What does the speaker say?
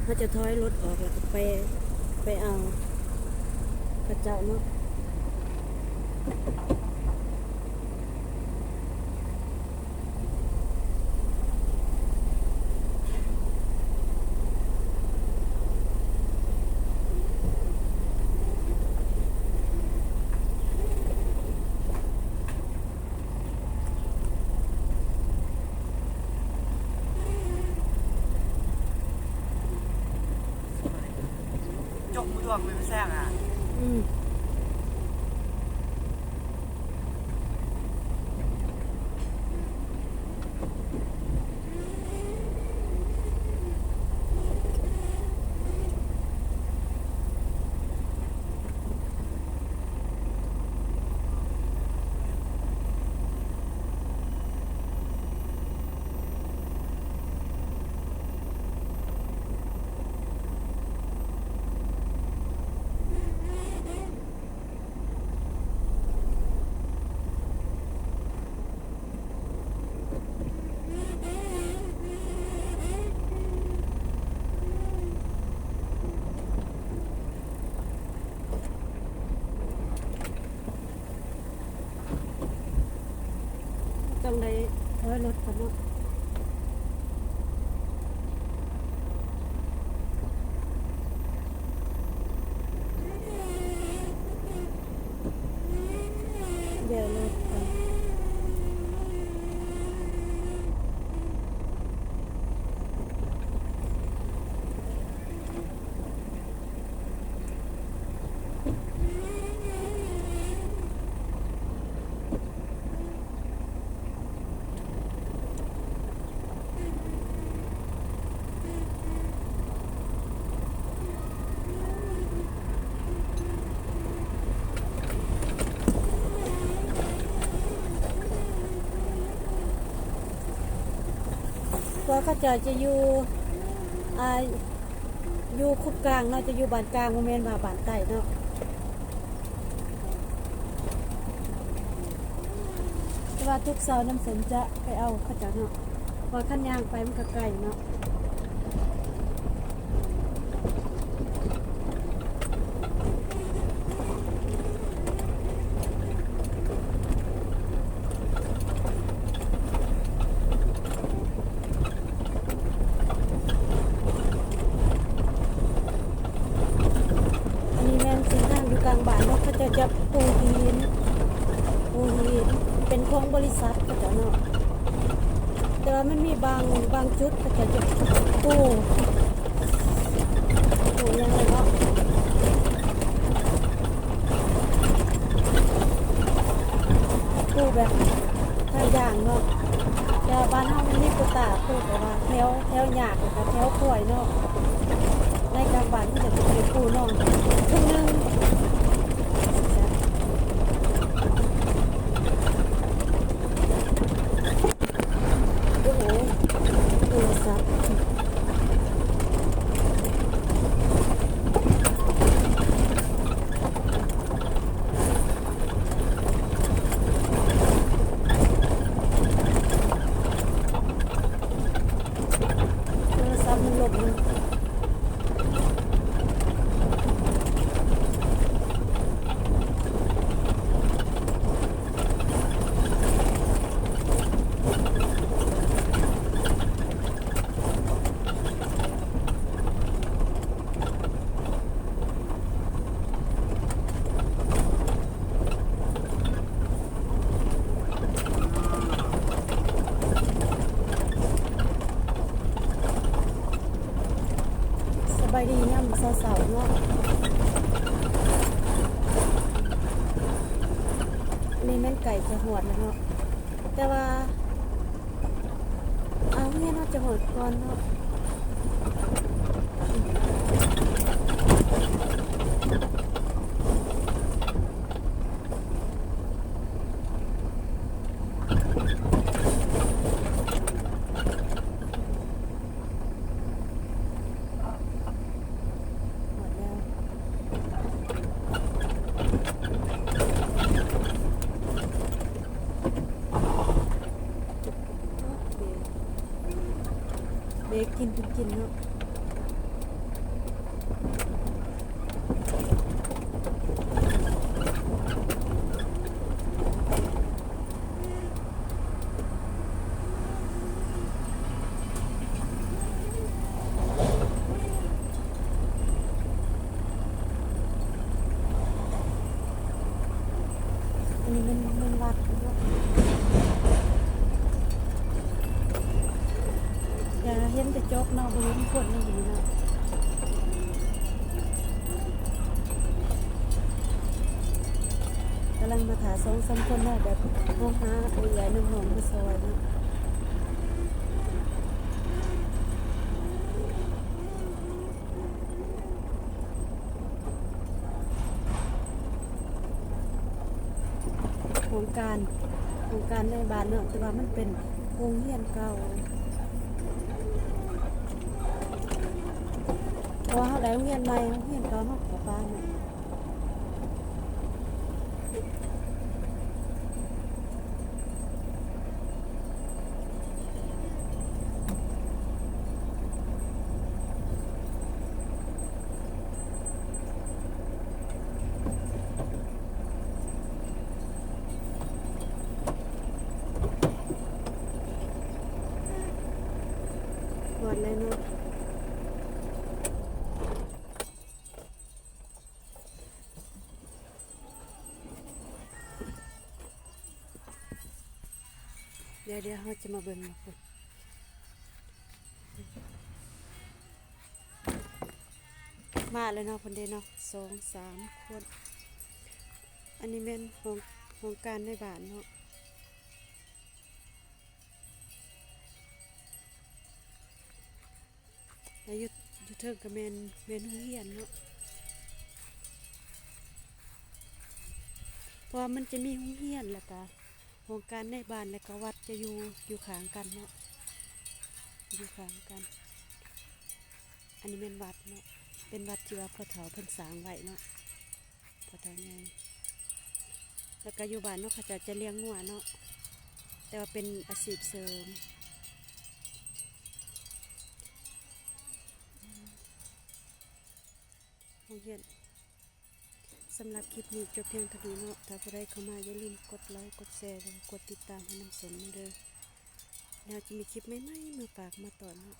เขาจะถอยรถออกแล้วก็ไปเอากระเจ้าเนาะจกมือดวงเลยไม่แซงอ่ะต้องได้ถอยรถกันเนาะเดี๋ยวรถก่อนว่าเขาจะอยู่อ่าอยู่คุกกลางเนาะจะอยู่บ้านกลางโมเมนต์มาบ้านใต้เนาะแต่ว่าทุกเสาร์น้ำสมจะไปเอาเขาจะเนาะพอขั้นยางไปมันก็ไกลเนาะอันนี้แม่นสินทางอยู่กลางบ้านเนาะเขาจะปูหินเป็นของบริษัทเขาจะเนาะแต่ว่ามันมีบางจุดเขาจะปูยังไงเนาะปูแบบทางอย่างเนาะแต่บ้านเฮามันมีปูตาปูแต่ว่าแถวหยาดกับแถวข่อยเนาะในกลางบ้านที่จะเป็นปูเนาะครึ่งนึงโอ้โหโทรศัพท์มันหลบเลยสบายดีเนี่ยมันเสาๆเนาะนี่แม่นไก่จะหวดแล้วเนาะแต่ว่าเอาเนี่ยน่าจะหวดก่อนเนาะหวดแล้วเบรกกินเนาะ เห็นแต่จกเนาะบ่เห็นคนนี่เนาะกำลังมาถา2-3คนเนาะแบบโทรหาเอื้อยน้องๆมาซอยเนาะโครงการในบ้านเนาะแต่ว่ามันเป็นโรงเรียนเก่าเพราะว่าเขาได้โรงเรียนใหม่โรงเรียนเก่าเขากับบ้านเนาะหมดเลยเนาะเดี๋ยวเขาจะมาเบิ่งนะคุณมาเลยเนาะคนเดียวเนาะ2-3 คนอันนี้เป็นโครงการในบ้านเนาะแล้วอยู่เทิงกับเมนโรงเรียนเนาะเพราะว่ามันจะมีโรงเรียนแล้วก็โครงการในบ้านแล้วก็วัดจะอยู่ข้างกันเนาะอยู่ข้างกันอันนี้เป็นวัดเนาะเป็นวัดที่ว่าพ่อเฒ่าเพิ่นสร้างไว้เนาะพ่อเฒ่าใหญ่แล้วก็อยู่บ้านเนาะเขาจะเลี้ยงงัวเนาะแต่ว่าเป็นอาชีพเสริมโรงเรียนสำหรับคลิปนี้จบเพียงเท่านี้เนาะถ้าผู้ใดเข้ามาอย่าลืมกดไลค์กดแชร์แล้วก็กดติดตามให้น้ำสนเด้อแล้วจะมีคลิปใหม่ๆมาฝากมาต่อเนาะ